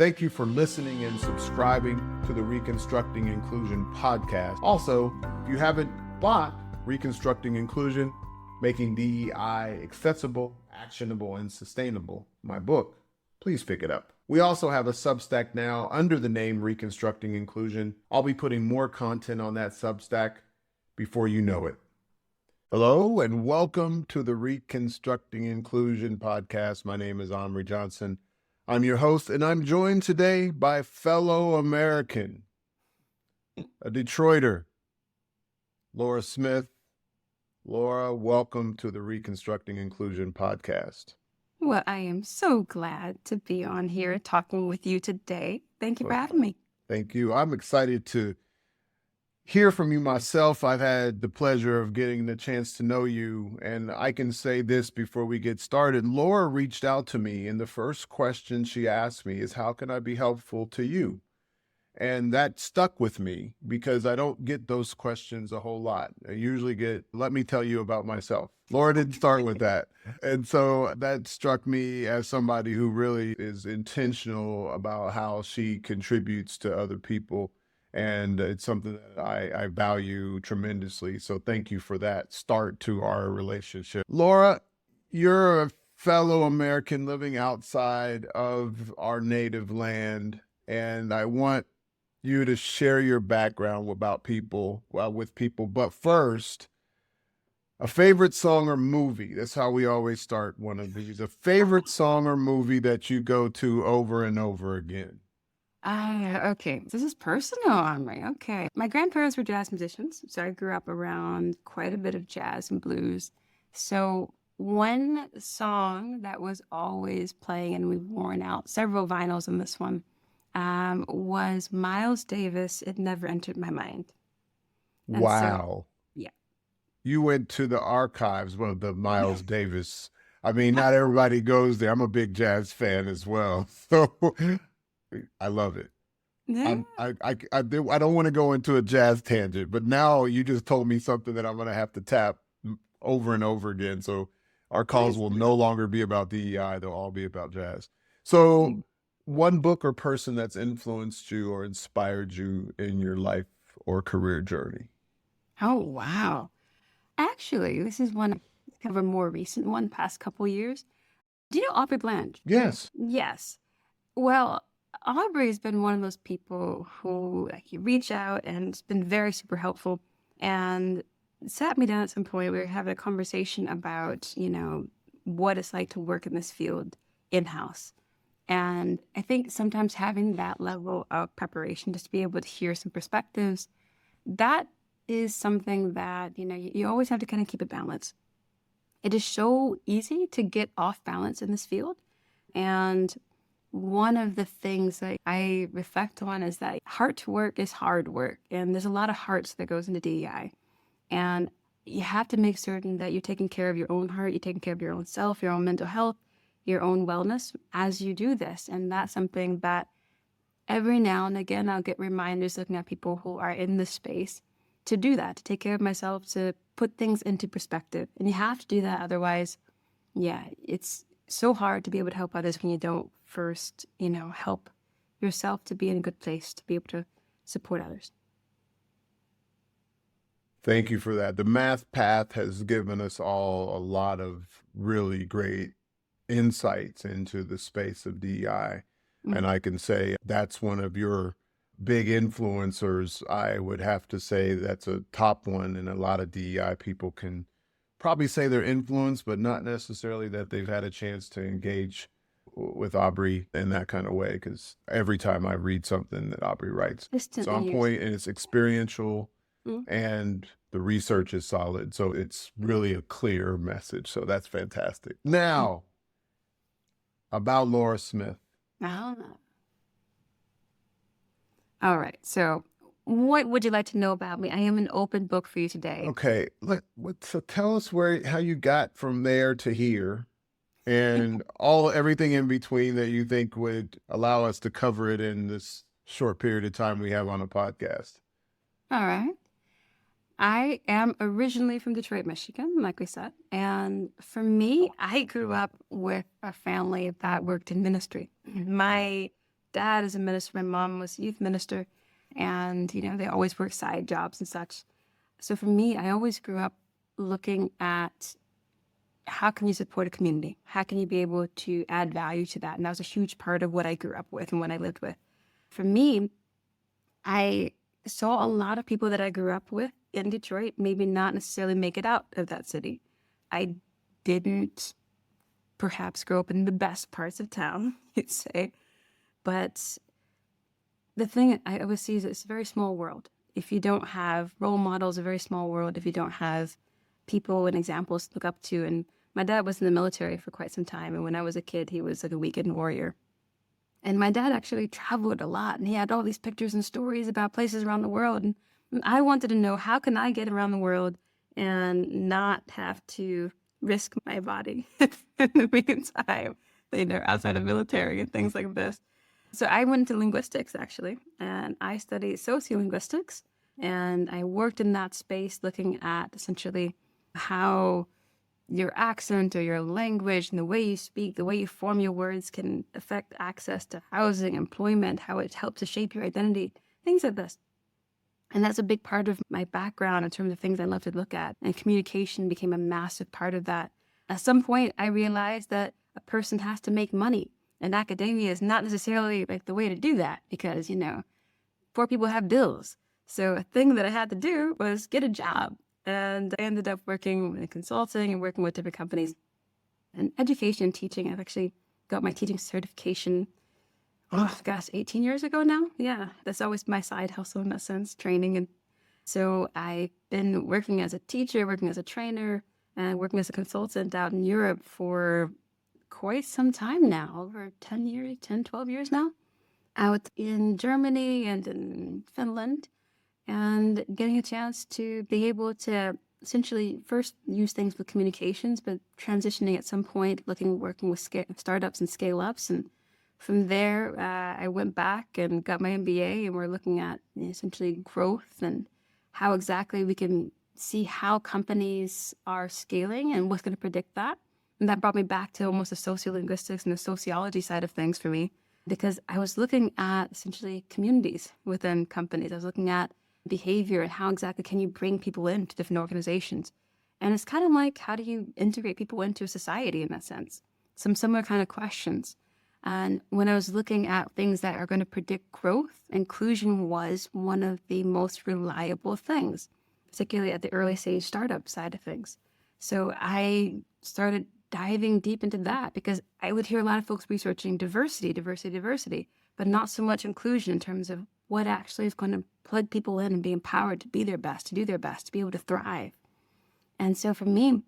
Thank you for listening and subscribing to the Reconstructing Inclusion podcast. Also, if you haven't bought Reconstructing Inclusion, Making DEI Accessible, Actionable, and Sustainable, my book, please pick it up. We also have a Substack now under the name Reconstructing Inclusion. I'll be putting more content on that Substack before you know it. Hello and welcome to the Reconstructing Inclusion podcast. My name is Amri Johnson. I'm your host, and I'm joined today by fellow American, a Detroiter, Laura Smith. Laura, welcome to the Reconstructing Inclusion podcast. Well, I am so glad to be on here talking with you today. Thank you for having me. Thank you. I'm excited to hear from you myself. I've had the pleasure of getting the chance to know you, and I can say this before we get started. Laura reached out to me, and the first question she asked me is, how can I be helpful to you? And that stuck with me because I don't get those questions a whole lot. I usually get, let me tell you about myself. Laura didn't start with that. And so that struck me as somebody who really is intentional about how she contributes to other people. And it's something that I value tremendously. So thank you for that start to our relationship. Laura, you're a fellow American living outside of our native land. And I want you to share your background with people. But first, a favorite song or movie. That's how we always start one of these. A favorite song or movie that you go to over and over again. Okay. This is personal, Amri. Okay. My grandparents were jazz musicians, so I grew up around quite a bit of jazz and blues. So one song that was always playing, and we've worn out several vinyls on this one, was Miles Davis, It Never Entered My Mind. And Wow. yeah. You went to the archives, well, the Miles Davis. I mean, not everybody goes there. I'm a big jazz fan as well. So I love it. Yeah. I don't want to go into a jazz tangent, but now you just told me something that I'm going to have to tap over and over again. So our calls will no longer be about DEI. They'll all be about jazz. So one book or person that's influenced you or inspired you in your life or career journey? Oh, wow. Actually, this is one kind of a more recent one, past couple years. Do you know Aubrey Blanche? Yes. Yes. Well, Aubrey has been one of those people who you reach out and it's been very super helpful and sat me down at some point. We were having a conversation about, what it's like to work in this field in-house. And I think sometimes having that level of preparation, just to be able to hear some perspectives, that is something that, you always have to kind of keep it balanced. It is so easy to get off balance in this field. And one of the things that I reflect on is that heart work is hard work. And there's a lot of hearts that goes into DEI. And you have to make certain that you're taking care of your own heart, you're taking care of your own self, your own mental health, your own wellness as you do this. And that's something that every now and again, I'll get reminders looking at people who are in this space to do that, to take care of myself, to put things into perspective. And you have to do that. Otherwise, it's so hard to be able to help others when you don't first, help yourself to be in a good place, to be able to support others. Thank you for that. The math path has given us all a lot of really great insights into the space of DEI. And I can say that's one of your big influencers. I would have to say that's a top one. And a lot of DEI people can probably say they're influenced, but not necessarily that they've had a chance to engage with Aubrey in that kind of way. Because every time I read something that Aubrey writes, it's on point and it's experiential and the research is solid. So it's really a clear message. So that's fantastic. Now, about Laura Smith. All right. So what would you like to know about me? I am an open book for you today. Okay. So tell us how you got from there to here and everything in between that you think would allow us to cover it in this short period of time we have on a podcast. All right. I am originally from Detroit, Michigan, like we said. And for me, I grew up with a family that worked in ministry. My dad is a minister, my mom was a youth minister, and, you know, they always work side jobs and such. So for me, I always grew up looking at how can you support a community? How can you be able to add value to that? And that was a huge part of what I grew up with and what I lived with. For me, I saw a lot of people that I grew up with in Detroit maybe not necessarily make it out of that city. I didn't perhaps grow up in the best parts of town, you'd say. But the thing I always see is it's a very small world. If you don't have role models, a very small world. If you don't have people and examples to look up to. And my dad was in the military for quite some time. And when I was a kid, he was like a weekend warrior. And my dad actually traveled a lot. And he had all these pictures and stories about places around the world. And I wanted to know, how can I get around the world and not have to risk my body in the meantime, you know, outside of military and things like this. So I went into linguistics, actually, and I studied sociolinguistics, and I worked in that space looking at essentially how your accent or your language and the way you speak, the way you form your words can affect access to housing, employment, how it helps to shape your identity, things like this. And that's a big part of my background in terms of things I love to look at. And communication became a massive part of that. At some point, I realized that a person has to make money. And academia is not necessarily like the way to do that because, you know, poor people have bills. So a thing that I had to do was get a job. And I ended up working in consulting and working with different companies. And education and teaching, I've actually got my teaching certification, 18 years ago now. Yeah, that's always my side hustle in that sense, training. And so I've been working as a teacher, working as a trainer, and working as a consultant out in Europe for quite some time now, over 12 years now, out in Germany and in Finland, and getting a chance to be able to essentially first use things with communications, but transitioning at some point, working with startups and scale-ups. And from there, I went back and got my MBA, and we're looking at essentially growth and how exactly we can see how companies are scaling and what's going to predict that. And that brought me back to almost the sociolinguistics and the sociology side of things for me, because I was looking at essentially communities within companies. I was looking at behavior and how exactly can you bring people into different organizations. And it's kind of like, how do you integrate people into a society in that sense? Some similar kind of questions. And when I was looking at things that are going to predict growth, inclusion was one of the most reliable things, particularly at the early stage startup side of things. So I started diving deep into that because I would hear a lot of folks researching diversity, but not so much inclusion in terms of what actually is going to plug people in and be empowered to be their best, to do their best, to be able to thrive. And so for me,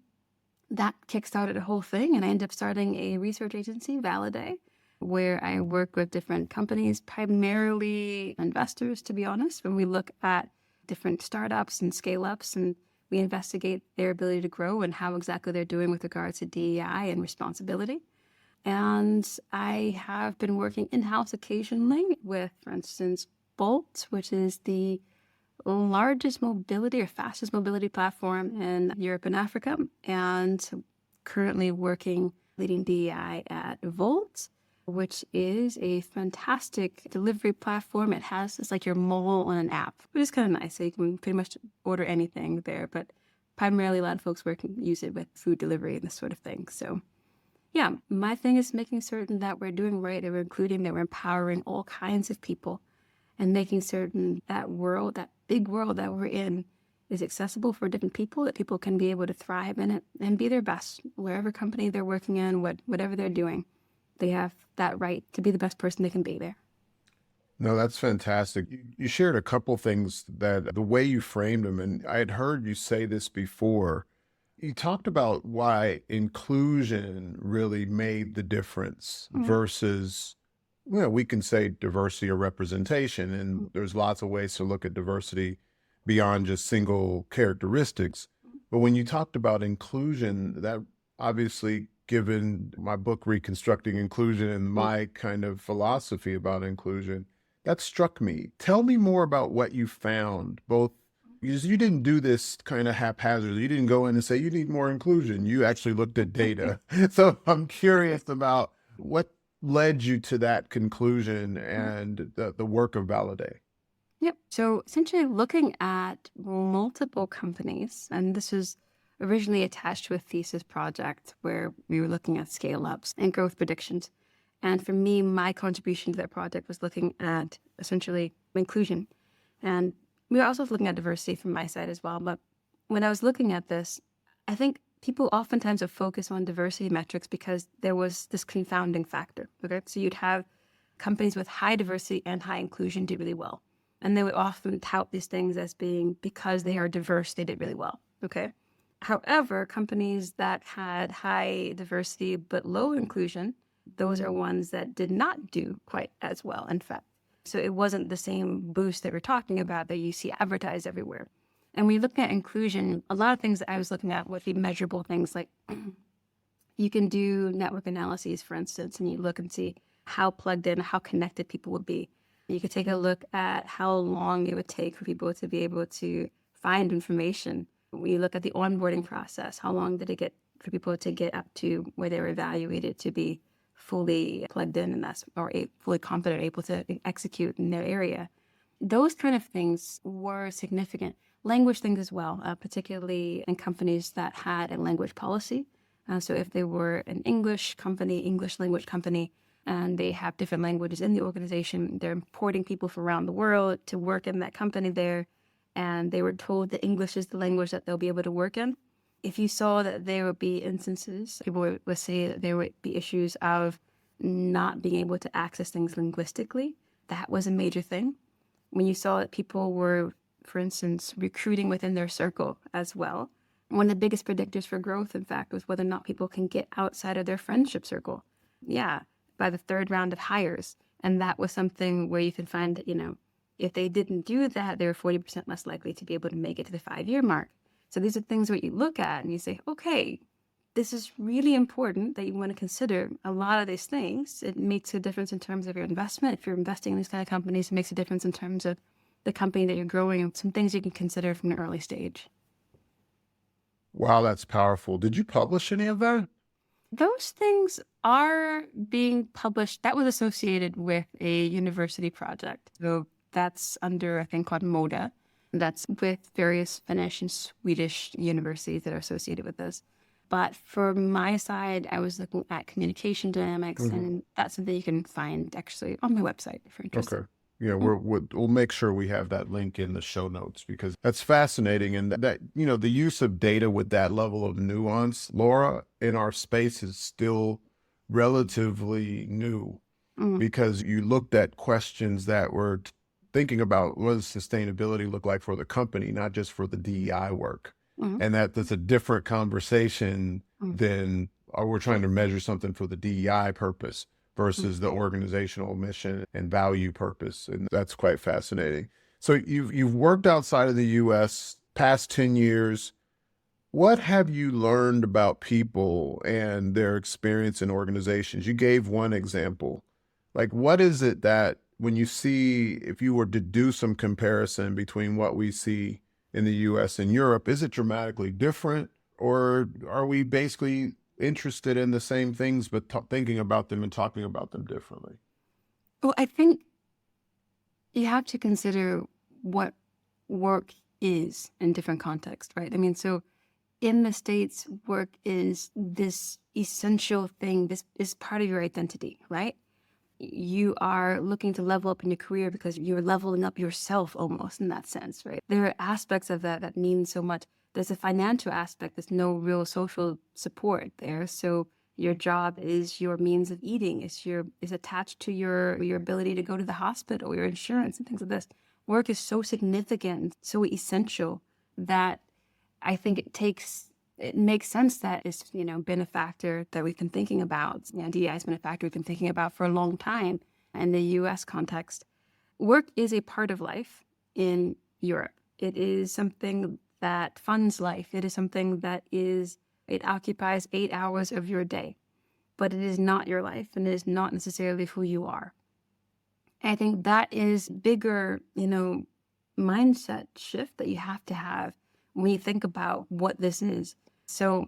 that kickstarted a whole thing. And I ended up starting a research agency, ValiDEI, where I work with different companies, primarily investors, to be honest, when we look at different startups and scale-ups, and we investigate their ability to grow and how exactly they're doing with regards to DEI and responsibility. And I have been working in-house occasionally with, for instance, Bolt, which is the largest mobility or fastest mobility platform in Europe and Africa, and currently leading DEI at Volt, which is a fantastic delivery platform. It's like your mobile on an app, which is kind of nice. So you can pretty much order anything there, but primarily a lot of folks use it with food delivery and this sort of thing. So yeah, my thing is making certain that we're doing right, that we're including, that we're empowering all kinds of people, and making certain that big world that we're in is accessible for different people, that people can be able to thrive in it and be their best, wherever company they're working in, whatever they're doing. They have that right to be the best person they can be there. No, that's fantastic. You shared a couple things that the way you framed them, and I had heard you say this before. You talked about why inclusion really made the difference versus, we can say diversity or representation, and there's lots of ways to look at diversity beyond just single characteristics. But when you talked about inclusion, that obviously, given my book, Reconstructing Inclusion, and my kind of philosophy about inclusion, that struck me. Tell me more about what you found, both because you didn't do this kind of haphazardly. You didn't go in and say, you need more inclusion. You actually looked at data. So I'm curious about what led you to that conclusion and the work of ValiDEI? Yep. So essentially looking at multiple companies, and this was originally attached to a thesis project where we were looking at scale ups and growth predictions. And for me, my contribution to that project was looking at essentially inclusion. And we were also looking at diversity from my side as well. But when I was looking at this, I think people oftentimes have focused on diversity metrics because there was this confounding factor. Okay. So you'd have companies with high diversity and high inclusion do really well. And they would often tout these things as being because they are diverse, they did really well. Okay. However, companies that had high diversity but low inclusion, those are ones that did not do quite as well, in fact. So it wasn't the same boost that we're talking about that you see advertised everywhere. And when you look at inclusion, a lot of things that I was looking at would be measurable things like you can do network analyses, for instance, and you look and see how plugged in, how connected people would be. You could take a look at how long it would take for people to be able to find information. When you look at the onboarding process, how long did it get for people to get up to where they were evaluated to be fully plugged in and fully competent, able to execute in their area. Those kind of things were significant. Language things as well, particularly in companies that had a language policy. So if they were an English company, English language company, and they have different languages in the organization, they're importing people from around the world to work in that company there, and they were told that English is the language that they'll be able to work in. If you saw that there would be instances, people would say that there would be issues of not being able to access things linguistically, that was a major thing. When you saw that people were, for instance, recruiting within their circle as well, one of the biggest predictors for growth, in fact, was whether or not people can get outside of their friendship circle. Yeah, by the third round of hires. And that was something where you can find that, if they didn't do that, they were 40% less likely to be able to make it to the 5-year mark. So these are things where you look at and you say, okay, this is really important that you want to consider a lot of these things. It makes a difference in terms of your investment. If you're investing in these kind of companies, it makes a difference in terms of the company that you're growing and some things you can consider from an early stage. Wow, that's powerful. Did you publish any of that? Those things are being published. That was associated with a university project. So that's under a thing called MODA. That's with various Finnish and Swedish universities that are associated with this. But for my side, I was looking at communication dynamics, and that's something you can find actually on my website if you're interested. Okay. Yeah, we'll make sure we have that link in the show notes because that's fascinating. And that, the use of data with that level of nuance, Laura, in our space is still relatively new because you looked at questions that were thinking about what does sustainability look like for the company, not just for the DEI work. And that's a different conversation than we're trying to measure something for the DEI purpose versus the organizational mission and value purpose. And that's quite fascinating. So you've worked outside of the US past 10 years. What have you learned about people and their experience in organizations? You gave one example. Like, what is it that when you see, if you were to do some comparison between what we see in the US and Europe, is it dramatically different? Or are we basically interested in the same things, but thinking about them and talking about them differently? Well, I think you have to consider what work is in different contexts, right? I mean, so in the States, work is this essential thing. This is part of your identity, right? You are looking to level up in your career because you're leveling up yourself almost in that sense, right? There are aspects of that mean so much. There's a financial aspect. There's no real social support there. So your job is your means of eating. Is attached to your ability to go to the hospital, your insurance and things like this. Work is so significant, so essential that I think it makes sense that it's, been a factor that we've been thinking about. DEI has been a factor we've been thinking about for a long time in the US context. Work is a part of life in Europe. It is something that funds life. It is something that it occupies 8 hours of your day, but it is not your life and it is not necessarily who you are. I think that is bigger, mindset shift that you have to have when you think about what this is. So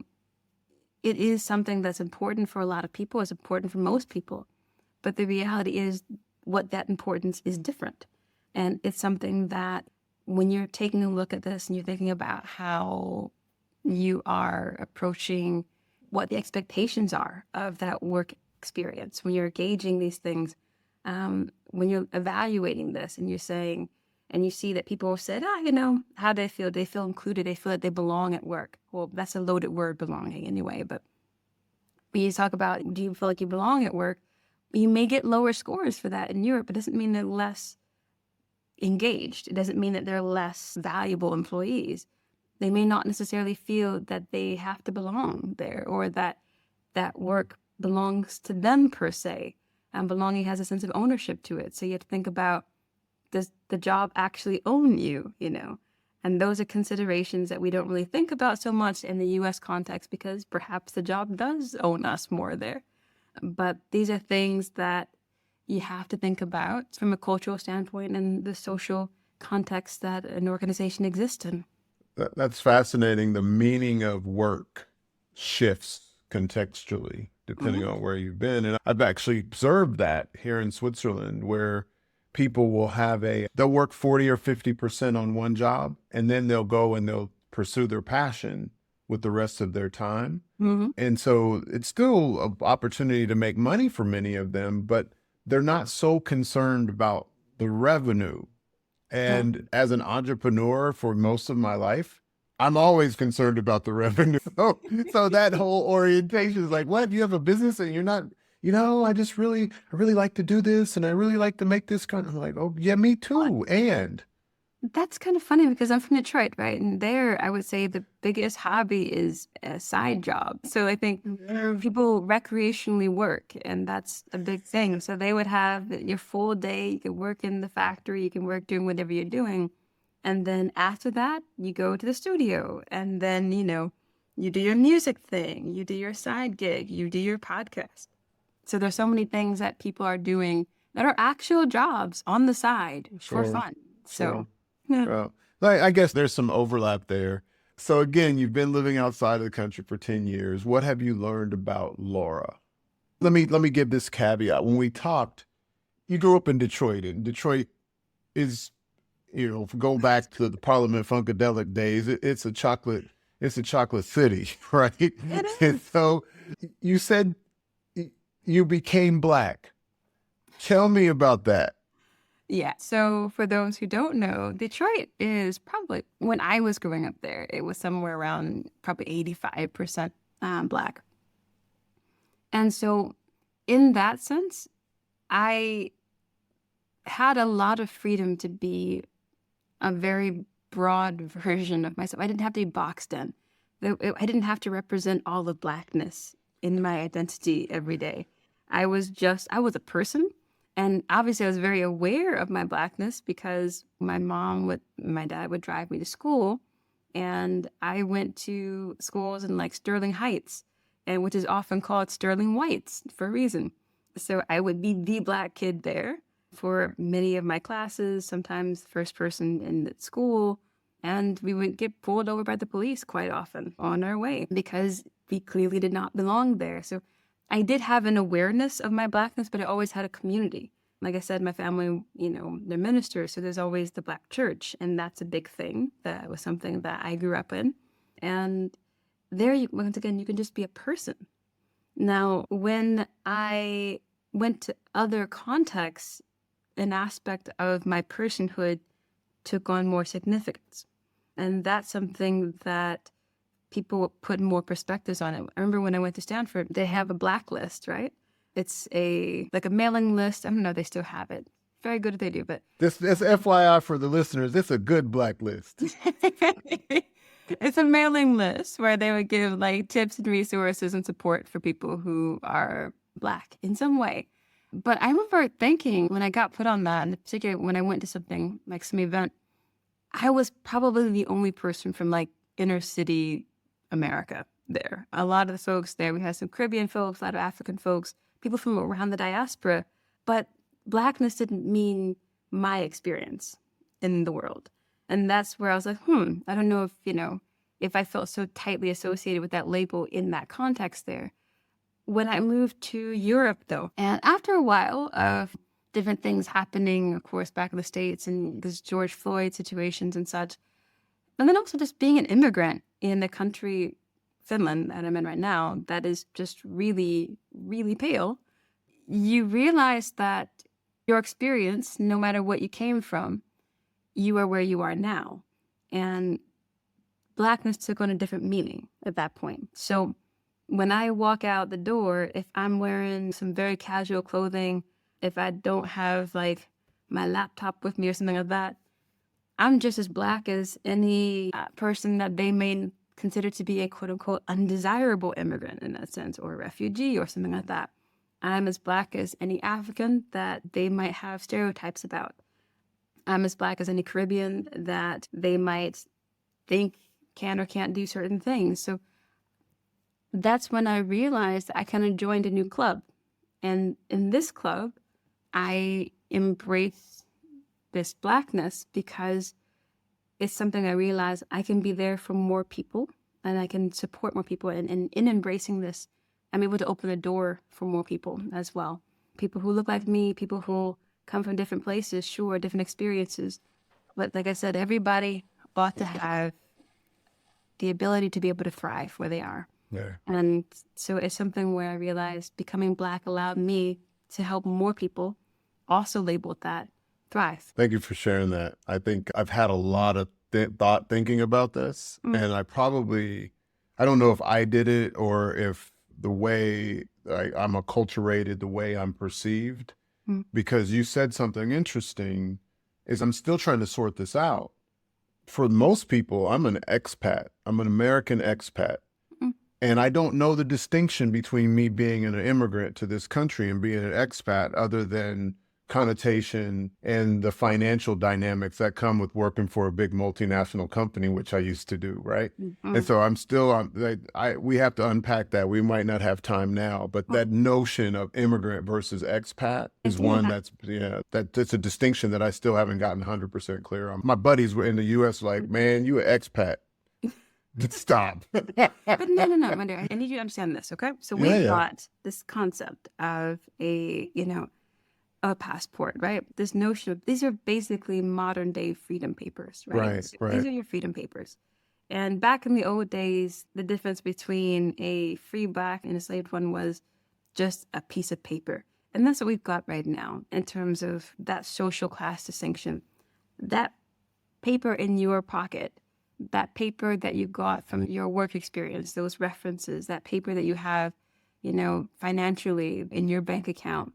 it is something that's important for a lot of people. It's important for most people, But the reality is what that importance is different. And it's something that when you're taking a look at this and you're thinking about how you are approaching what the expectations are of that work experience, when you're gauging these things, when you're evaluating this and you're saying, and you see that people have said, how do they feel? They feel included. They feel that they belong at work. Well, that's a loaded word, belonging, anyway. But when you talk about, do you feel like you belong at work? You may get lower scores for that in Europe. It doesn't mean they're less engaged. It doesn't mean that they're less valuable employees. They may not necessarily feel that they have to belong there, or that that work belongs to them per se. And belonging has a sense of ownership to it. So you have to think about, does the job actually own you, And those are considerations that we don't really think about so much in the U.S. context, because perhaps the job does own us more there. But these are things that you have to think about from a cultural standpoint and the social context that an organization exists in. That's fascinating. The meaning of work shifts contextually depending on where you've been. And I've actually observed that here in Switzerland, where people will they'll work 40 or 50% on one job, and then they'll go and they'll pursue their passion with the rest of their time. And so it's still an opportunity to make money for many of them, but they're not so concerned about the revenue. And as an entrepreneur for most of my life, I'm always concerned about the revenue. So that whole orientation is like, what? You have a business and you're not, I really like to do this and I really like to make this kind of, I'm like, oh yeah, me too. And that's kind of funny because I'm from Detroit, right? And there, I would say the biggest hobby is a side job. So I think people recreationally work, and that's a big thing. So they would have your full day. You can work in the factory. You can work doing whatever you're doing. And then after that, you go to the studio. And then, you do your music thing. You do your side gig. You do your podcast. So there's so many things that people are doing that are actual jobs on the side for fun. So... yeah. Well, I guess there's some overlap there. So again, you've been living outside of the country for 10 years. What have you learned about Laura? Let me give this caveat. When we talked, you grew up in Detroit, and Detroit is, go back to the Parliament Funkadelic days, it's a chocolate city, right? It And is. so you said you became Black. Tell me about that. Yeah. So for those who don't know, Detroit is probably, when I was growing up there, it was somewhere around probably 85% Black. And so in that sense, I had a lot of freedom to be a very broad version of myself. I didn't have to be boxed in. I didn't have to represent all of Blackness in my identity every day. I was a person. And obviously I was very aware of my Blackness because my dad would drive me to school, and I went to schools in like Sterling Heights, and which is often called Sterling Whites for a reason. So I would be the Black kid there for many of my classes, sometimes the first person in the school, and we would get pulled over by the police quite often on our way because we clearly did not belong there. So I did have an awareness of my Blackness, but I always had a community. Like I said, my family, they're ministers, so there's always the Black church, and that's a big thing. That was something that I grew up in. And there, once again, you can just be a person. Now, when I went to other contexts, an aspect of my personhood took on more significance. And that's something that people put more perspectives on it. I remember when I went to Stanford, they have a Blacklist, right? It's like a mailing list. I don't know if they still have it. Very good if they do, but This FYI for the listeners, it's a good Blacklist. it's a mailing list where they would give like tips and resources and support for people who are Black in some way. But I remember thinking when I got put on that, and particularly when I went to something like some event, I was probably the only person from like inner city America there. A lot of the folks there, we had some Caribbean folks, a lot of African folks, people from around the diaspora, but Blackness didn't mean my experience in the world. And that's where I was like, I don't know if I felt so tightly associated with that label in that context there. when I moved to Europe, though, and after a while of different things happening, of course, back in the States and this George Floyd situations and such, and then also just being an immigrant in the country, Finland, that I'm in right now, that is just really, really pale, you realize that your experience, no matter what you came from, you are where you are now. And Blackness took on a different meaning at that point. So when I walk out the door, if I'm wearing some very casual clothing, if I don't have like my laptop with me or something like that, I'm just as Black as any person that they may consider to be a quote unquote undesirable immigrant in that sense, or a refugee or something like that. I'm as Black as any African that they might have stereotypes about. I'm as Black as any Caribbean that they might think can or can't do certain things. So that's when I realized I kind of joined a new club. And in this club, I embrace this Blackness because it's something I realized I can be there for more people and I can support more people. And in embracing this, I'm able to open a door for more people as well. People who look like me, people who come from different places, sure, different experiences. But like I said, everybody ought to have the ability to be able to thrive where they are. Yeah. And so it's something where I realized becoming Black allowed me to help more people, also labeled that, thrive. Thank you for sharing that. I think I've had a lot of thought thinking about this, and I don't know if I did it or if the way I'm acculturated, the way I'm perceived, because you said something interesting is I'm still trying to sort this out. For most people, I'm an expat. I'm an American expat. And I don't know the distinction between me being an immigrant to this country and being an expat other than connotation and the financial dynamics that come with working for a big multinational company, which I used to do, right? And so I'm still, we have to unpack that. We might not have time now, but that notion of immigrant versus expat is one that's a distinction that I still haven't gotten 100% clear on. My buddies were in the U.S. like, man, you an expat. Stop. But no, Wonder, I need you to understand this, okay? So we've got this concept of a passport, right? This notion of these are basically modern day freedom papers, right? Right, So right. these are your freedom papers. And back in the old days, the difference between a free Black and a enslaved one was just a piece of paper. And that's what we've got right now in terms of that social class distinction. That paper in your pocket, that paper that you got from your work experience, those references, that paper that you have, financially in your bank account,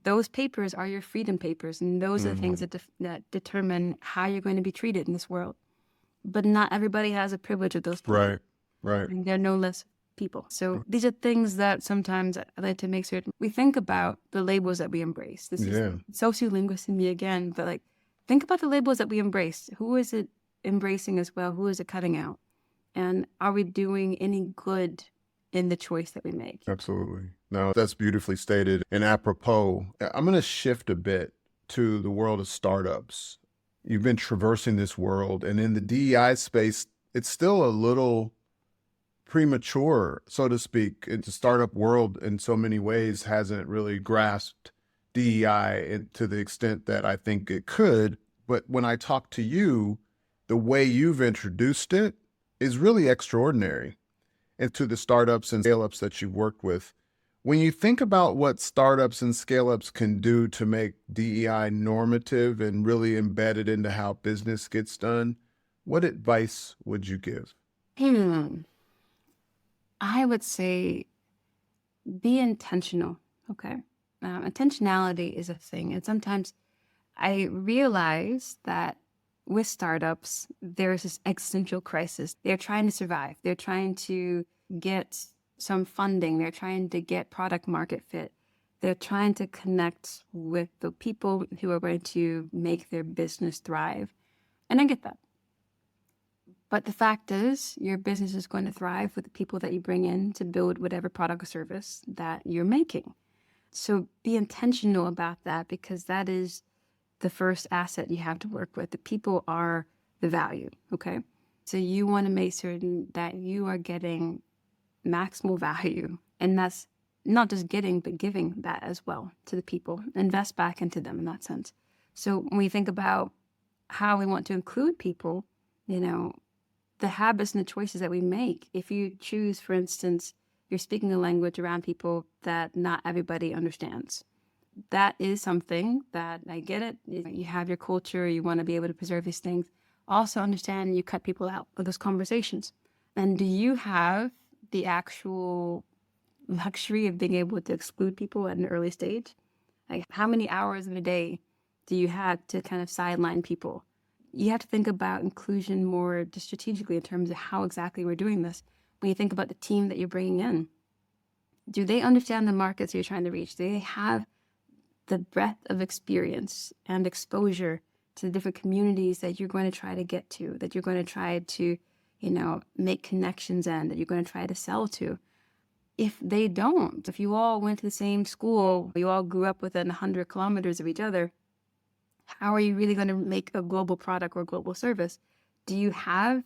those papers are your freedom papers. And those are the things that determine how you're going to be treated in this world. But not everybody has a privilege of those people. Right. And they're no less people. So these are things that sometimes I like to make certain we think about the labels that we embrace. This is sociolinguist in me again, but think about the labels that we embrace. Who is it embracing as well? Who is it cutting out? And are we doing any good in the choice that we make? Absolutely. No, that's beautifully stated. And apropos, I'm going to shift a bit to the world of startups. You've been traversing this world, and in the DEI space, it's still a little premature, so to speak. The startup world in so many ways hasn't really grasped DEI to the extent that I think it could. But when I talk to you, the way you've introduced it is really extraordinary. And to the startups and scale-ups that you've worked with, when you think about what startups and scale-ups can do to make DEI normative and really embedded into how business gets done, what advice would you give? I would say be intentional, okay? Intentionality is a thing. And sometimes I realize that with startups, there's this existential crisis. They're trying to survive. They're trying to get some funding. They're trying to get product market fit. They're trying to connect with the people who are going to make their business thrive. And I get that. But the fact is, your business is going to thrive with the people that you bring in to build whatever product or service that you're making. So be intentional about that, because that is the first asset you have to work with. The people are the value, okay? So you want to make certain that you are getting maximal value, and that's not just getting, but giving that as well to the people, invest back into them in that sense. So when we think about how we want to include people, the habits and the choices that we make, if you choose, for instance, you're speaking a language around people that not everybody understands. That is something that I get it. You have your culture, you want to be able to preserve these things. Also understand you cut people out of those conversations. And do you have the actual luxury of being able to exclude people at an early stage? Like, how many hours in a day do you have to kind of sideline people? You have to think about inclusion more just strategically in terms of how exactly we're doing this. When you think about the team that you're bringing in, do they understand the markets you're trying to reach? Do they have the breadth of experience and exposure to the different communities that you're going to try to get to, that you're going to try to, make connections in, that you're going to try to sell to? If they don't, if you all went to the same school, you all grew up within 100 kilometers of each other, how are you really going to make a global product or global service? Do you have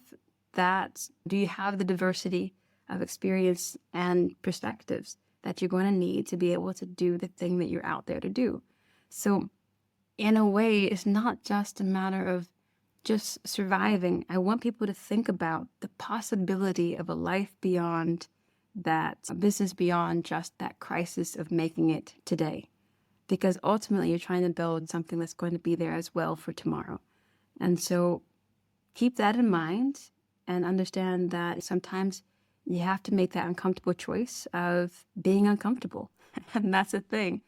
that? Do you have the diversity of experience and perspectives that you're going to need to be able to do the thing that you're out there to do? So in a way, it's not just a matter of just surviving. I want people to think about the possibility of a life beyond that, a business beyond just that crisis of making it today. Because ultimately you're trying to build something that's going to be there as well for tomorrow. And so keep that in mind and understand that sometimes you have to make that uncomfortable choice of being uncomfortable. And that's the thing.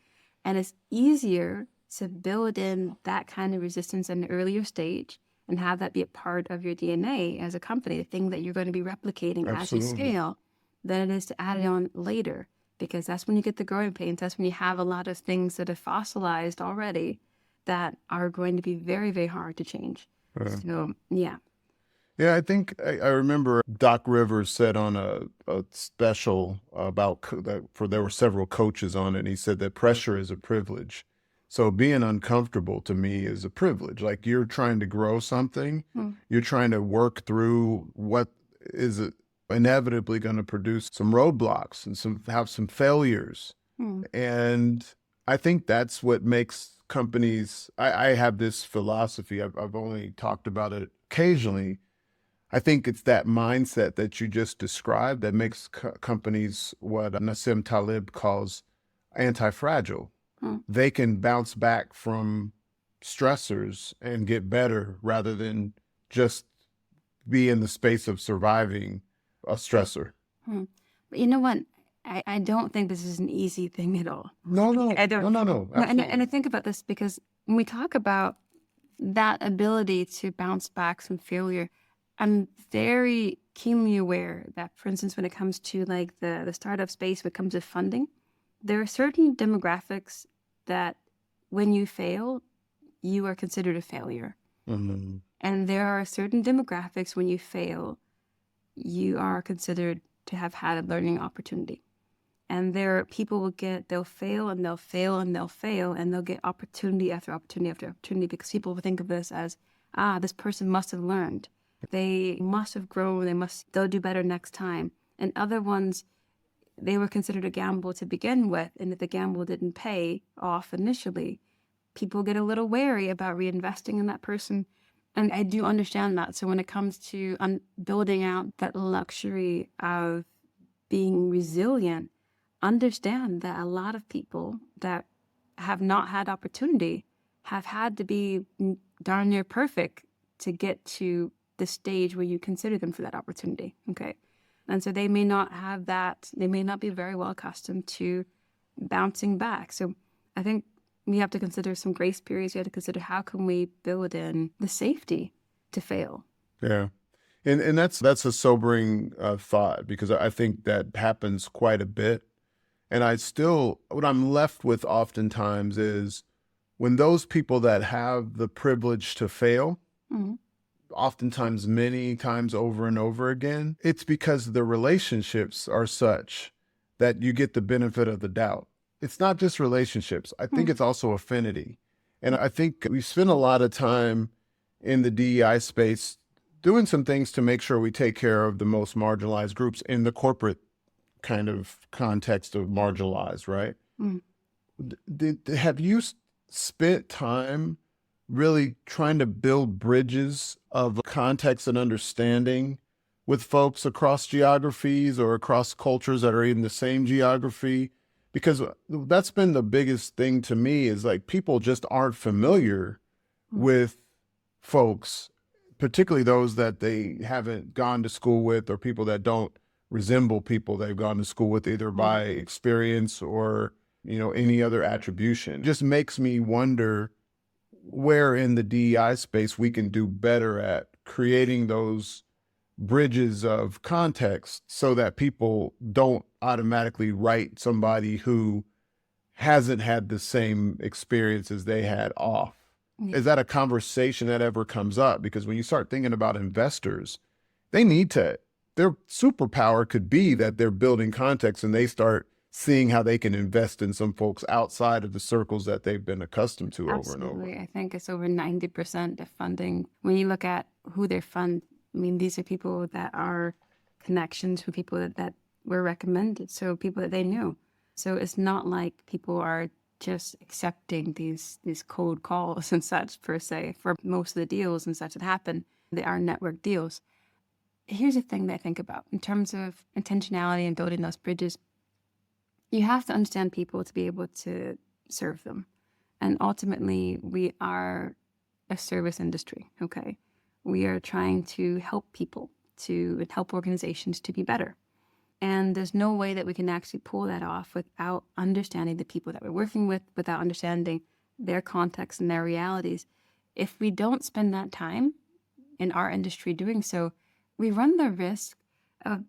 And it's easier to build in that kind of resistance at an earlier stage and have that be a part of your DNA as a company, the thing that you're going to be replicating as you scale, than it is to add it on later. Because that's when you get the growing pains. That's when you have a lot of things that are fossilized already that are going to be very, very hard to change. So, yeah. Yeah, I think I remember Doc Rivers said on a special about there were several coaches on it, and he said that pressure is a privilege. So being uncomfortable to me is a privilege. Like, you're trying to grow something, you're trying to work through what is inevitably going to produce some roadblocks and have some failures. And I think that's what makes companies, I have this philosophy, I've only talked about it occasionally. I think it's that mindset that you just described that makes companies what Nassim Taleb calls anti-fragile. They can bounce back from stressors and get better rather than just be in the space of surviving a stressor. But you know what? I don't think this is an easy thing at all. No. I don't. No. And I think about this because when we talk about that ability to bounce back from failure, I'm very keenly aware that, for instance, when it comes to like the startup space, when it comes to funding, there are certain demographics that when you fail, you are considered a failure. And there are certain demographics when you fail, you are considered to have had a learning opportunity. And there are people they'll fail and they'll fail and they'll fail and they'll get opportunity after opportunity after opportunity because people will think of this as, this person must have learned. They must have grown. They'll do better next time. And other ones, they were considered a gamble to begin with. And if the gamble didn't pay off initially, people get a little wary about reinvesting in that person. And I do understand that. So when it comes to building out that luxury of being resilient, understand that a lot of people that have not had opportunity have had to be darn near perfect to get to the stage where you consider them for that opportunity. Okay. And so they may not have that. They may not be very well accustomed to bouncing back. So I think we have to consider some grace periods. We have to consider how can we build in the safety to fail. Yeah. And that's a sobering thought, because I think that happens quite a bit. And what I'm left with oftentimes is when those people that have the privilege to fail, oftentimes many times over and over again, it's because the relationships are such that you get the benefit of the doubt. It's not just relationships. I think it's also affinity. And I think we spend a lot of time in the DEI space doing some things to make sure we take care of the most marginalized groups in the corporate kind of context of marginalized, right? Mm. Have you spent time really trying to build bridges of context and understanding with folks across geographies or across cultures that are in the same geography? Because that's been the biggest thing to me is like people just aren't familiar Mm. with folks, particularly those that they haven't gone to school with or people that don't resemble people they've gone to school with either by experience or, you know, any other attribution. Just makes me wonder where in the DEI space we can do better at creating those bridges of context so that people don't automatically write somebody who hasn't had the same experience as they had off. Yeah. Is that a conversation that ever comes up? Because when you start thinking about investors, they need to, their superpower could be that they're building context and they start seeing how they can invest in some folks outside of the circles that they've been accustomed to over and over. Absolutely. I think it's over 90% of funding. When you look at who they fund, I mean, these are people that are connections with people that were recommended, so people that they knew. So it's not like people are just accepting these cold calls and such, per se, for most of the deals and such that happen. They are network deals. Here's the thing that I think about in terms of intentionality and building those bridges. You have to understand people to be able to serve them. And ultimately, we are a service industry, okay? We are trying to help people, to help organizations to be better. And there's no way that we can actually pull that off without understanding the people that we're working with, without understanding their context and their realities. If we don't spend that time in our industry doing so, we run the risk of,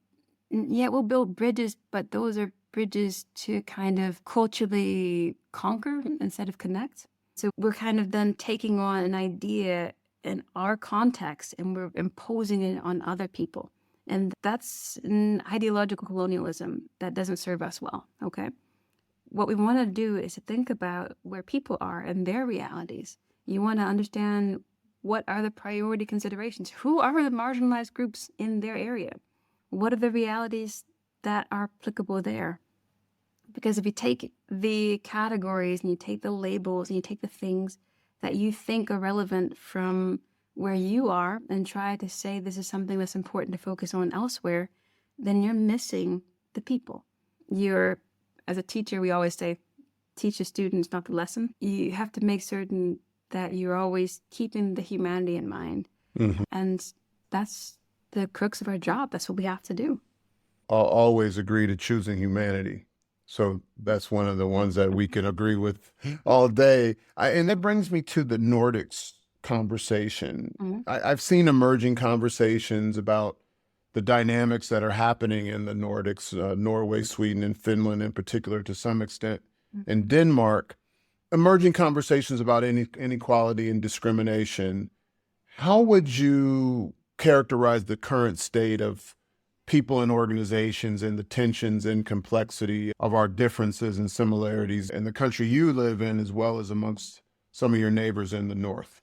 yeah, we'll build bridges, but those are bridges to kind of culturally conquer instead of connect. So we're kind of then taking on an idea in our context and we're imposing it on other people. And that's an ideological colonialism that doesn't serve us well, okay? What we want to do is to think about where people are and their realities. You want to understand what are the priority considerations? Who are the marginalized groups in their area? What are the realities that are applicable there? Because if you take the categories and you take the labels and you take the things that you think are relevant from where you are and try to say this is something that's important to focus on elsewhere, then you're missing the people. As a teacher, we always say, teach the students, not the lesson. You have to make certain that you're always keeping the humanity in mind. Mm-hmm. And that's the crux of our job. That's what we have to do. I'll always agree to choosing humanity. So that's one of the ones that we can agree with all day. And that brings me to the Nordics conversation. Mm-hmm. I've seen emerging conversations about the dynamics that are happening in the Nordics, Norway, Sweden, and Finland in particular to some extent, and Denmark, emerging conversations about inequality and discrimination. How would you characterize the current state of people and organizations and the tensions and complexity of our differences and similarities in the country you live in, as well as amongst some of your neighbors in the North?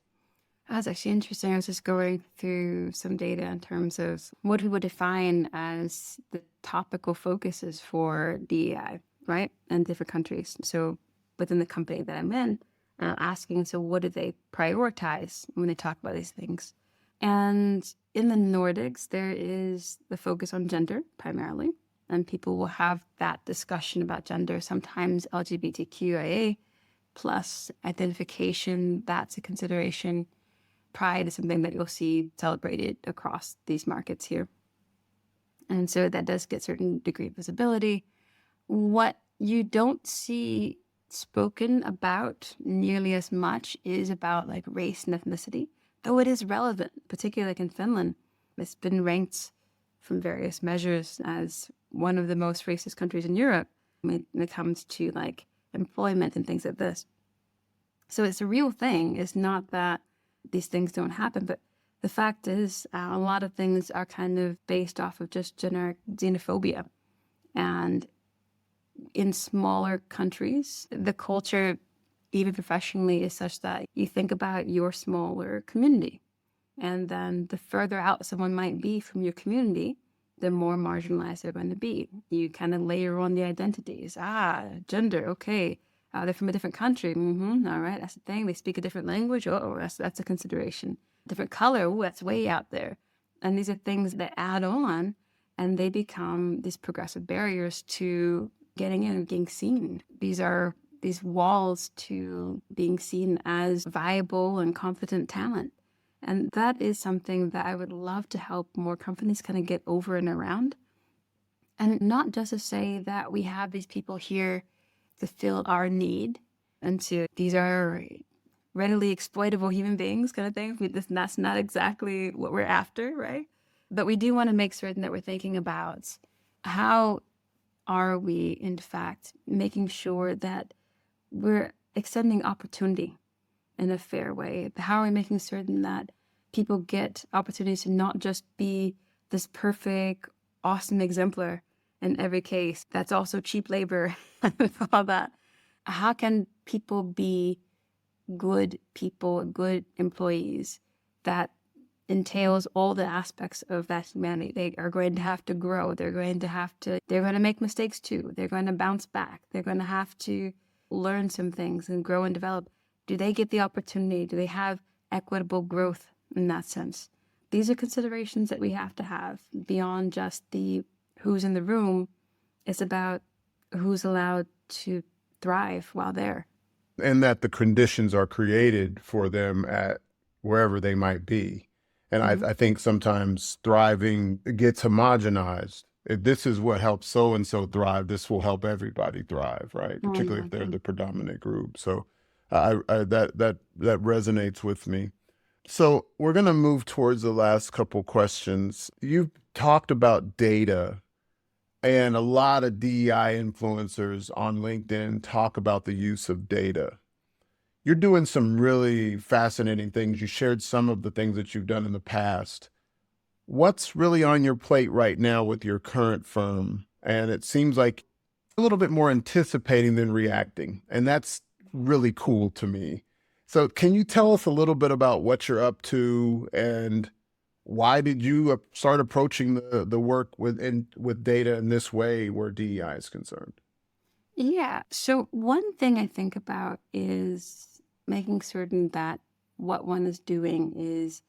That's actually interesting. I was just going through some data in terms of what we would define as the topical focuses for DEI, right? And different countries. So within the company that I'm in, asking, so what do they prioritize when they talk about these things? And in the Nordics, there is the focus on gender primarily, and people will have that discussion about gender, sometimes LGBTQIA plus identification, that's a consideration. Pride is something that you'll see celebrated across these markets here. And so that does get a certain degree of visibility. What you don't see spoken about nearly as much is about like race and ethnicity, though it is relevant, particularly like in Finland. It's been ranked from various measures as one of the most racist countries in Europe when it comes to like employment and things like this. So it's a real thing. It's not that these things don't happen, but the fact is a lot of things are kind of based off of just generic xenophobia. And in smaller countries, the culture, even professionally, is such that you think about your smaller community. And then the further out someone might be from your community, the more marginalized they're going to be. You kind of layer on the identities. Gender, okay. They're from a different country. All right, that's the thing. They speak a different language. Oh, that's a consideration. Different color. Oh, that's way out there. And these are things that add on, and they become these progressive barriers to getting in and being seen. These are these walls to being seen as viable and competent talent. And that is something that I would love to help more companies kind of get over and around. And not just to say that we have these people here to fill our need and to, these are readily exploitable human beings kind of thing. That's not exactly what we're after, right? But we do want to make certain that we're thinking about how are we, in fact, making sure that we're extending opportunity in a fair way? How are we making certain that people get opportunities to not just be this perfect, awesome exemplar in every case that's also cheap labor and all that? How can people be good people, good employees that entails all the aspects of that humanity? They are going to have to grow. They're going to make mistakes too. They're going to bounce back. They're going to have to learn some things and grow and develop. Do they get the opportunity? Do they have equitable growth in that sense? These are considerations that we have to have beyond just the who's in the room. It's about who's allowed to thrive while there. And that the conditions are created for them at wherever they might be. And I think sometimes thriving gets homogenized. If this is what helps so-and-so thrive, this will help everybody thrive, right? Particularly if they're the predominant group. So that resonates with me. So we're going to move towards the last couple questions. You've talked about data, and a lot of DEI influencers on LinkedIn talk about the use of data. You're doing some really fascinating things. You shared some of the things that you've done in the past. What's really on your plate right now with your current firm? And it seems like a little bit more anticipating than reacting. And that's really cool to me. So can you tell us a little bit about what you're up to, and why did you start approaching the work with data in this way where DEI is concerned? Yeah. So one thing I think about is making certain that what one is doing is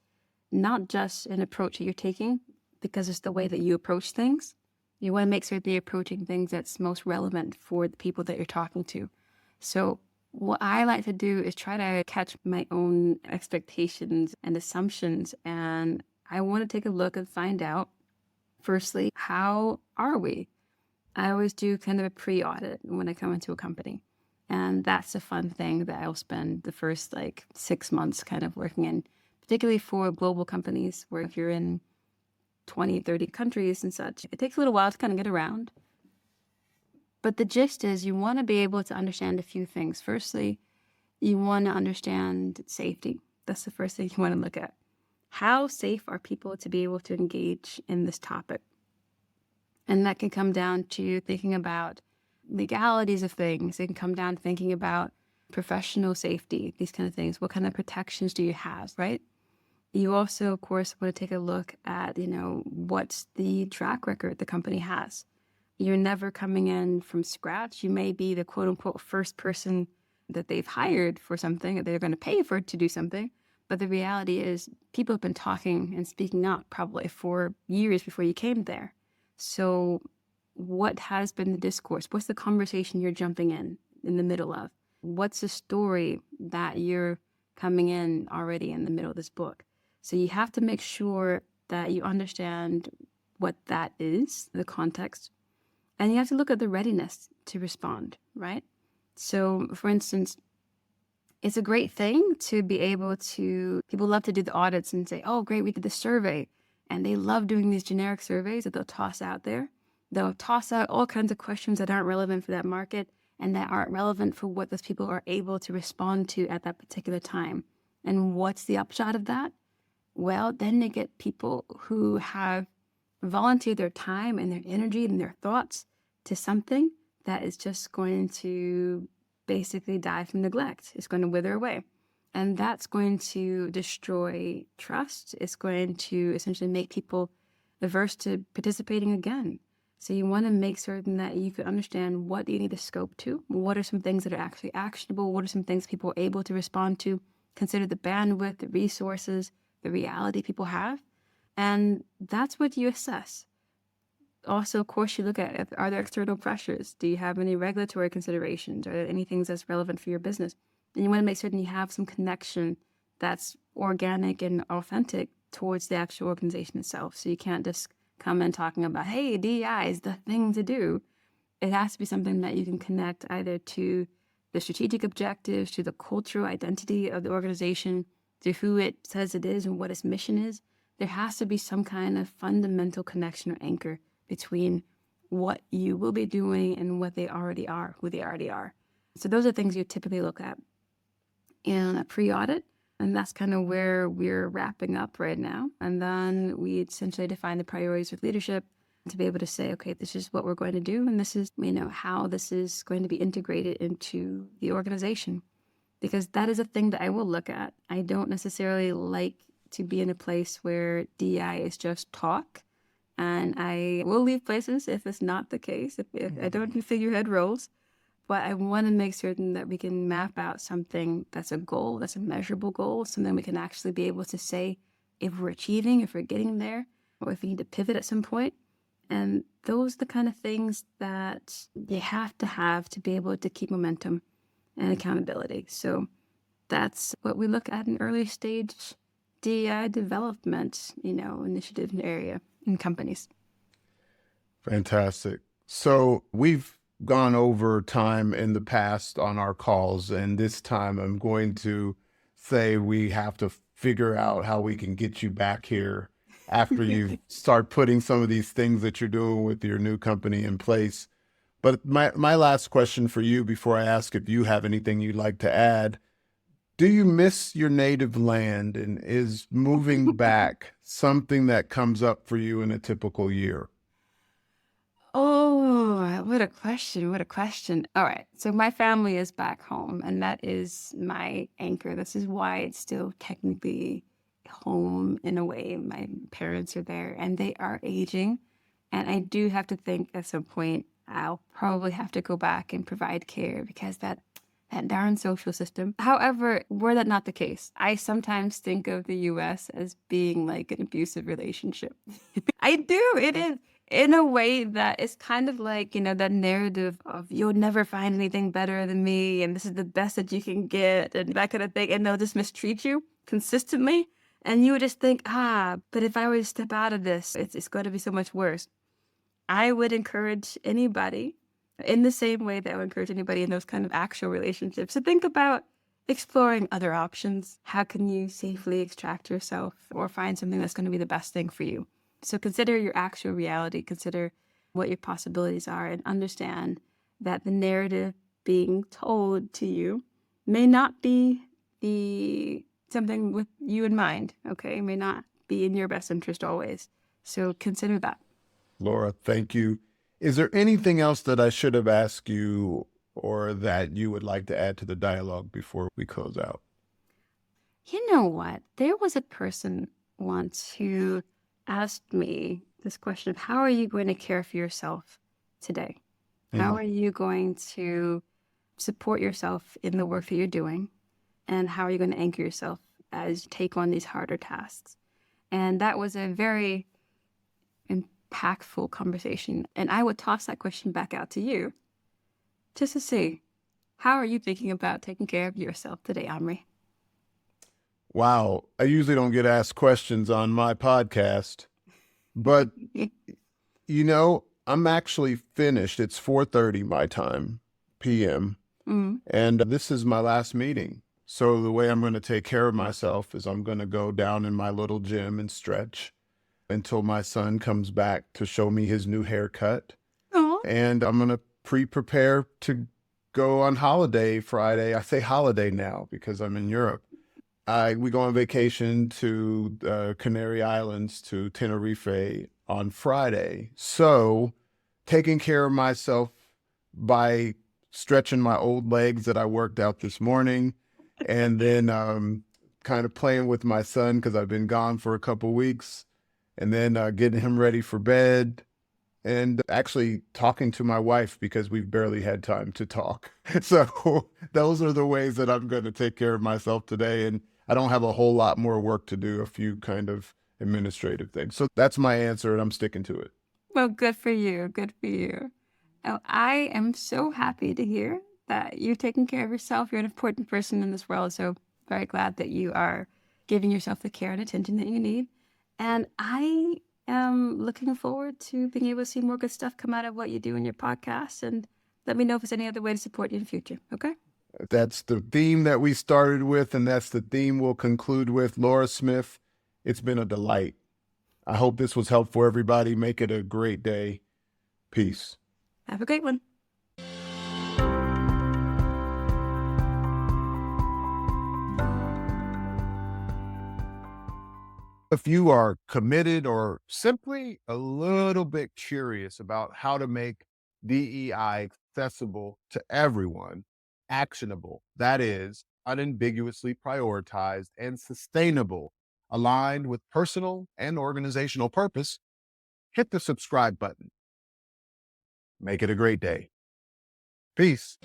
not just an approach that you're taking because it's the way that you approach things. You want to make certain that you're approaching things that's most relevant for the people that you're talking to. So what I like to do is try to catch my own expectations and assumptions. And I want to take a look and find out, firstly, how are we? I always do kind of a pre-audit when I come into a company. And that's a fun thing that I'll spend the first 6 months kind of working in, particularly for global companies where if you're in 20, 30 countries and such, it takes a little while to kind of get around. But the gist is you want to be able to understand a few things. Firstly, you want to understand safety. That's the first thing you want to look at. How safe are people to be able to engage in this topic? And that can come down to thinking about legalities of things. It can come down to thinking about professional safety, these kind of things. What kind of protections do you have, right? You also, of course, want to take a look at, what's the track record the company has. You're never coming in from scratch. You may be the quote unquote first person that they've hired for something, that they're going to pay for to do something. But the reality is people have been talking and speaking up probably for years before you came there. So what has been the discourse? What's the conversation you're jumping in the middle of? What's the story that you're coming in already in the middle of this book? So you have to make sure that you understand what that is, the context. And you have to look at the readiness to respond, right? So, for instance, it's a great thing to be able to, people love to do the audits and say, oh, great, we did the survey. And they love doing these generic surveys that they'll toss out there. They'll toss out all kinds of questions that aren't relevant for that market and that aren't relevant for what those people are able to respond to at that particular time. And what's the upshot of that? Well, then they get people who have volunteer their time and their energy and their thoughts to something that is just going to basically die from neglect. It's going to wither away. And that's going to destroy trust. It's going to essentially make people averse to participating again. So you want to make certain that you can understand what you need to scope to, what are some things that are actually actionable, what are some things people are able to respond to, consider the bandwidth, the resources, the reality people have. And that's what you assess. Also, of course, you look at, are there external pressures? Do you have any regulatory considerations? Are there any things that's relevant for your business? And you want to make certain you have some connection that's organic and authentic towards the actual organization itself. So you can't just come in talking about, hey, DEI is the thing to do. It has to be something that you can connect either to the strategic objectives, to the cultural identity of the organization, to who it says it is and what its mission is. There has to be some kind of fundamental connection or anchor between what you will be doing and what they already are, who they already are. So those are things you typically look at in a pre-audit. And that's kind of where we're wrapping up right now. And then we essentially define the priorities with leadership to be able to say, okay, this is what we're going to do. And this is, how this is going to be integrated into the organization. Because that is a thing that I will look at. I don't necessarily like to be in a place where DEI is just talk. And I will leave places if it's not the case, if I don't do figurehead roles. But I want to make certain that we can map out something that's a goal, that's a measurable goal, something we can actually be able to say if we're achieving, if we're getting there, or if we need to pivot at some point. And those are the kind of things that you have to be able to keep momentum and accountability. So that's what we look at in early stage DEI development, initiative area in companies. Fantastic. So we've gone over time in the past on our calls, and this time I'm going to say we have to figure out how we can get you back here after you start putting some of these things that you're doing with your new company in place. But my last question for you before I ask if you have anything you'd like to add, do you miss your native land, and is moving back something that comes up for you in a typical year? Oh, what a question. What a question. All right. So my family is back home, and that is my anchor. This is why it's still technically home in a way. My parents are there and they are aging. And I do have to think at some point I'll probably have to go back and provide care because that darn social system. However, were that not the case, I sometimes think of the US as being like an abusive relationship. I do. It is. In a way that it's kind of like, that narrative of you'll never find anything better than me and this is the best that you can get and that kind of thing. And they'll just mistreat you consistently. And you would just think, but if I were to step out of this, it's going to be so much worse. I would encourage anybody in the same way that I would encourage anybody in those kind of actual relationships to think about exploring other options. How can you safely extract yourself or find something that's going to be the best thing for you? So consider your actual reality, consider what your possibilities are, and understand that the narrative being told to you may not be something with you in mind, okay? It may not be in your best interest always. So consider that. Laura, thank you. Is there anything else that I should have asked you or that you would like to add to the dialogue before we close out? You know what? There was a person once who asked me this question of how are you going to care for yourself today? How are you going to support yourself in the work that you're doing? And how are you going to anchor yourself as you take on these harder tasks? And that was a very impactful conversation. And I would toss that question back out to you just to see, how are you thinking about taking care of yourself today, Amri? Wow. I usually don't get asked questions on my podcast, but I'm actually finished. It's 4:30 my time, PM. And this is my last meeting. So the way I'm going to take care of myself is I'm going to go down in my little gym and stretch until my son comes back to show me his new haircut. Aww. And I'm going to prepare to go on holiday Friday. I say holiday now because I'm in Europe. We go on vacation to Canary Islands, to Tenerife on Friday. So taking care of myself by stretching my old legs that I worked out this morning, and then kind of playing with my son because I've been gone for a couple weeks, and then getting him ready for bed, and actually talking to my wife because we've barely had time to talk. So those are the ways that I'm going to take care of myself today. And I don't have a whole lot more work to do, a few kind of administrative things. So that's my answer, and I'm sticking to it. Well, good for you. Good for you. Oh, I am so happy to hear that you're taking care of yourself. You're an important person in this world. So very glad that you are giving yourself the care and attention that you need. And I am looking forward to being able to see more good stuff come out of what you do in your podcast. And let me know if there's any other way to support you in the future. Okay? That's the theme that we started with, and that's the theme we'll conclude with. Laura Smith, it's been a delight. I hope this was helpful, everybody. Make it a great day. Peace. Have a great one. If you are committed or simply a little bit curious about how to make DEI accessible to everyone, actionable, that is, unambiguously prioritized and sustainable, aligned with personal and organizational purpose, hit the subscribe button. Make it a great day. Peace.